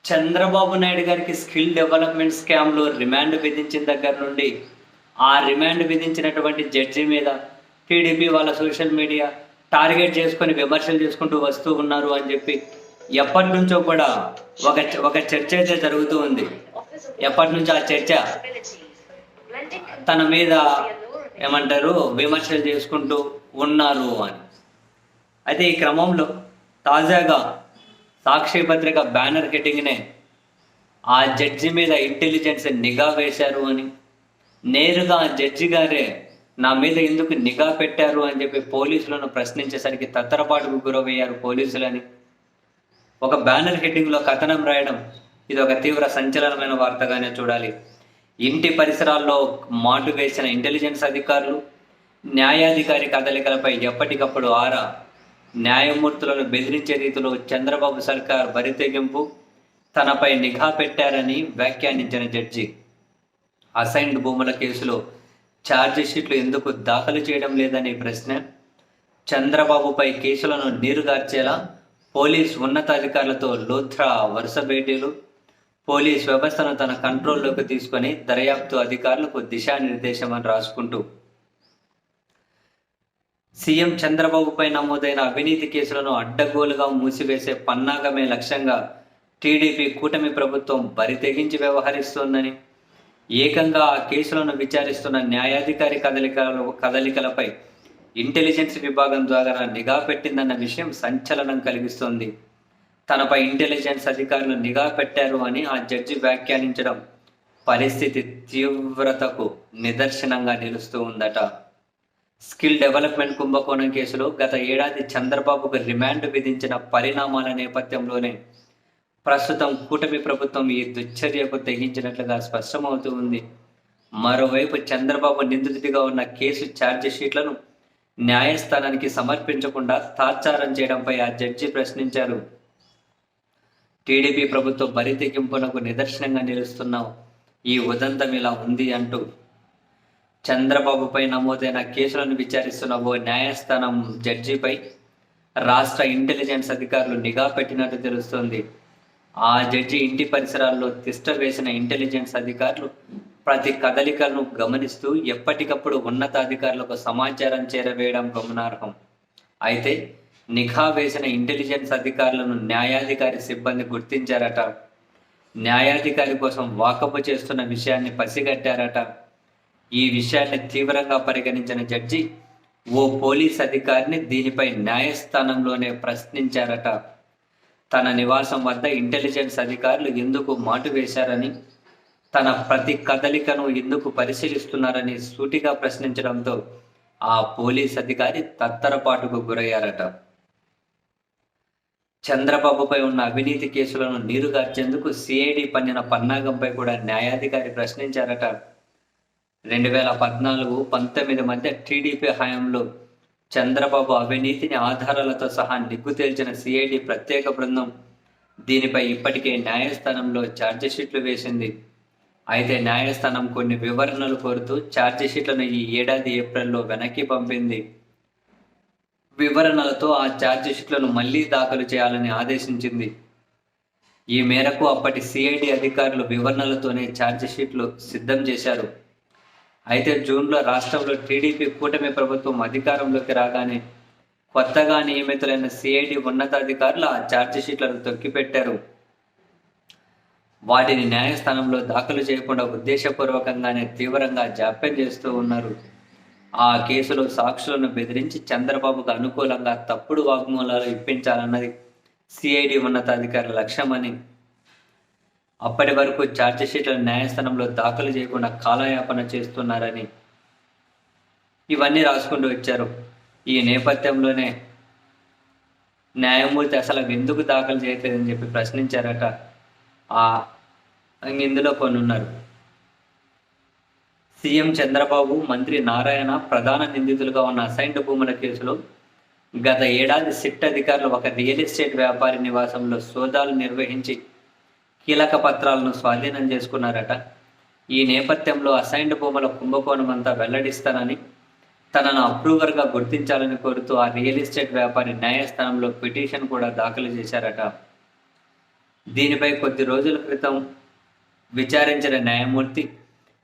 చంద్రబాబు నాయుడు గారికి skill development స్కామ్‌లో remand విధించిన దగ్గర నుండి, ఆ రిమాండ్ విధించినటువంటి జడ్జి మీద టీడీపీ వాళ్ళ సోషల్ మీడియా టార్గెట్ చేసుకొని విమర్శలు చేసుకుంటూ వస్తూ ఉన్నారు అని చెప్పి ఎప్పటినుంచో కూడా ఒక ఒక చర్చ అయితే జరుగుతూ ఉంది. ఎప్పటినుంచో ఆ చర్చ తన మీద ఏమంటారు విమర్శలు చేసుకుంటూ ఉన్నారు అని. అయితే ఈ క్రమంలో తాజాగా సాక్షి పత్రిక బ్యానర్ హెడ్డింగ్నే ఆ జడ్జి మీద ఇంటెలిజెన్స్ నిఘా వేశారు అని, నేరుగా ఆ జడ్జి గారే నా మీద ఎందుకు నిఘా పెట్టారు అని చెప్పి పోలీసులను ప్రశ్నించేసరికి తత్తరపాటుకు గురయ్యారు పోలీసులని ఒక బ్యానర్ హెడ్డింగ్లో కథనం రాయడం ఇది ఒక తీవ్ర సంచలనమైన వార్తగానే చూడాలి. ఇంటి పరిసరాల్లో మాటు వేసిన ఇంటెలిజెన్స్ అధికారులు, న్యాయాధికారి కదలికలపై ఎప్పటికప్పుడు ఆరా, న్యాయమూర్తులను బెదిరించే రీతిలో చంద్రబాబు సర్కార్ బరితెగింపు, తనపై నిఘా పెట్టారని వ్యాఖ్యానించిన జడ్జి అసైన్డ్ భూముల కేసులో ఛార్జిషీట్లు ఎందుకు దాఖలు చేయడం లేదని ప్రశ్న, చంద్రబాబుపై కేసులను నీరుగార్చేలా పోలీస్ ఉన్నతాధికారులతో లోత్రా వరుస భేటీలు, పోలీస్ వ్యవస్థను తన కంట్రోల్లోకి తీసుకొని దర్యాప్తు అధికారులకు దిశానిర్దేశం అని రాసుకుంటూ సీఎం చంద్రబాబుపై నమోదైన అవినీతి కేసులను అడ్డగోలుగా మూసివేసే పన్నాగమే లక్ష్యంగా టీడీపీ కూటమి ప్రభుత్వం బరితెగించి వ్యవహరిస్తోందని, ఏకంగా ఆ కేసులను విచారిస్తున్న న్యాయాధికారి కదలికలపై ఇంటెలిజెన్స్ విభాగం ద్వారా నిఘా పెట్టిందన్న విషయం సంచలనం కలిగిస్తోంది. తనపై ఇంటెలిజెన్స్ అధికారులు నిఘా పెట్టారు అని ఆ జడ్జి వ్యాఖ్యానించడం పరిస్థితి తీవ్రతకు నిదర్శనంగా నిలుస్తూ ఉందట. స్కిల్ డెవలప్మెంట్ కుంభకోణం కేసులో గత ఏడాది చంద్రబాబుకు రిమాండ్ విధించిన పరిణామాల నేపథ్యంలోనే ప్రస్తుతం కూటమి ప్రభుత్వం ఈ దుశ్చర్యకు తెగించినట్లుగా స్పష్టమవుతూ ఉంది. మరోవైపు చంద్రబాబు నిందితుడిగా ఉన్న కేసు ఛార్జిషీట్లను న్యాయస్థానానికి సమర్పించకుండా తాత్సారం చేయడంపై ఆ జడ్జి ప్రశ్నించారు. టీడీపీ ప్రభుత్వ బరితెగింపునకు నిదర్శనంగా నిలుస్తున్న ఈ ఉదంతం ఇలా ఉంది అంటూ చంద్రబాబుపై నమోదైన కేసులను విచారిస్తున్న ఓ న్యాయస్థానం జడ్జిపై రాష్ట్ర ఇంటెలిజెన్స్ అధికారులు నిఘా పెట్టినట్టు తెలుస్తోంది. ఆ జడ్జి ఇంటి పరిసరాల్లో తిష్ట వేసిన ఇంటెలిజెన్స్ అధికారులు ప్రతి కదలికలను గమనిస్తూ ఎప్పటికప్పుడు ఉన్నతాధికారులకు సమాచారం చేరవేయడం గమనార్హం. అయితే నిఘా వేసిన ఇంటెలిజెన్స్ అధికారులను న్యాయాధికారి సిబ్బంది గుర్తించారట. న్యాయాధికారి కోసం వాకపు చేస్తున్న విషయాన్ని పసిగట్టారట. ఈ విషయాన్ని తీవ్రంగా పరిగణించిన జడ్జి ఓ పోలీస్ అధికారిని దీనిపై న్యాయస్థానంలోనే ప్రశ్నించారట. తన నివాసం వద్ద ఇంటెలిజెన్స్ అధికారులు ఎందుకు మాటు వేశారని, తన ప్రతి కదలికను ఎందుకు పరిశీలిస్తున్నారని సూటిగా ప్రశ్నించడంతో ఆ పోలీస్ అధికారి తత్తరపాటుకు గురయ్యారట. చంద్రబాబుపై ఉన్న అవినీతి కేసులను నీరుగార్చేందుకు సిఐడి పన్నిన పన్నాగంపై కూడా న్యాయాధికారి ప్రశ్నించారట. 2014-19 మధ్య టీడీపీ హయాంలో చంద్రబాబు అవినీతిని ఆధారాలతో సహా నిగ్గు తేల్చిన సిఐడి ప్రత్యేక బృందం దీనిపై ఇప్పటికే న్యాయస్థానంలో ఛార్జిషీట్లు వేసింది. అయితే న్యాయస్థానం కొన్ని వివరణలు కోరుతూ ఛార్జిషీట్లను ఈ ఏడాది ఏప్రిల్లో వెనక్కి పంపింది. వివరణలతో ఆ ఛార్జిషీట్లను మళ్లీ దాఖలు చేయాలని ఆదేశించింది. ఈ మేరకు అప్పటి సిఐడి అధికారులు వివరణలతోనే ఛార్జిషీట్లు సిద్ధం చేశారు. అయితే జూన్లో రాష్ట్రంలో టీడీపీ కూటమి ప్రభుత్వం అధికారంలోకి రాగానే కొత్తగా నియమితులైన సిఐడి ఉన్నతాధికారులు ఆ ఛార్జిషీట్లను తొక్కిపెట్టారు. వాటిని న్యాయస్థానంలో దాఖలు చేయకుండా ఉద్దేశపూర్వకంగానే తీవ్రంగా జాప్యం చేస్తూ ఉన్నారు. ఆ కేసులో సాక్షులను బెదిరించి చంద్రబాబుకు అనుకూలంగా తప్పుడు వాగ్మూలాలు ఇప్పించాలన్నది సిఐడి ఉన్నతాధికారుల లక్ష్యమని, అప్పటి వరకు ఛార్జిషీట్లను న్యాయస్థానంలో దాఖలు చేయకుండా కాలయాపన చేస్తున్నారని ఇవన్నీ రాసుకుంటూ వచ్చారు. ఈ నేపథ్యంలోనే న్యాయమూర్తి అసలు ఎందుకు దాఖలు చేయట్లేదని చెప్పి ప్రశ్నించారట. ఇందులో కొన్ని ఉన్నారు. సీఎం చంద్రబాబు, మంత్రి నారాయణ ప్రధాన నిందితులుగా ఉన్న అసైన్డ్ భూముల కేసులో గత ఏడాది సిట్ అధికారులు ఒక రియల్ ఎస్టేట్ వ్యాపారి నివాసంలో సోదాలు నిర్వహించి కీలక పత్రాలను స్వాధీనం చేసుకున్నారట. ఈ నేపథ్యంలో అసైన్డ్ భూముల కుంభకోణం అంతా వెల్లడిస్తానని, తనను అప్రూవర్గా గుర్తించాలని కోరుతూ ఆ రియల్ ఎస్టేట్ వ్యాపారి న్యాయస్థానంలో పిటిషన్ కూడా దాఖలు చేశారట. దీనిపై కొద్ది రోజుల క్రితం విచారించిన న్యాయమూర్తి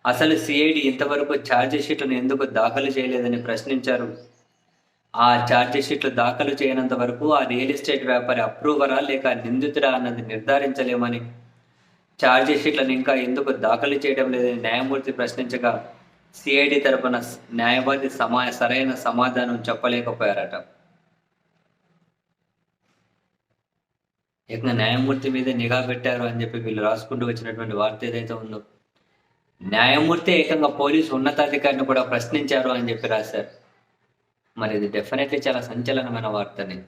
అసలు సిఐడి ఇంతవరకు ఛార్జిషీట్లను ఎందుకు దాఖలు చేయలేదని ప్రశ్నించారు. ఆ ఛార్జిషీట్లు దాఖలు చేయనంత వరకు ఆ రియల్ ఎస్టేట్ వ్యాపారి అప్రూవరా లేక నిందితుడా అన్నది నిర్ధారించలేమని, ఛార్జిషీట్లను ఇంకా ఎందుకు దాఖలు చేయడం లేదని న్యాయమూర్తి ప్రశ్నించగా సిఐడి తరపున న్యాయవాది సరైన సమాధానం చెప్పలేకపోయారట. ఏకంగా న్యాయమూర్తి మీద నిఘా పెట్టారు అని చెప్పి వీళ్ళు రాసుకుంటూ వచ్చినటువంటి వార్త ఏదైతే ఉందో, న్యాయమూర్తి ఏకంగా పోలీసు ఉన్నతాధికారిని కూడా ప్రశ్నించారు అని చెప్పి రాశారు. మరి ఇది డెఫినెట్లీ చాలా సంచలనమైన వార్తని.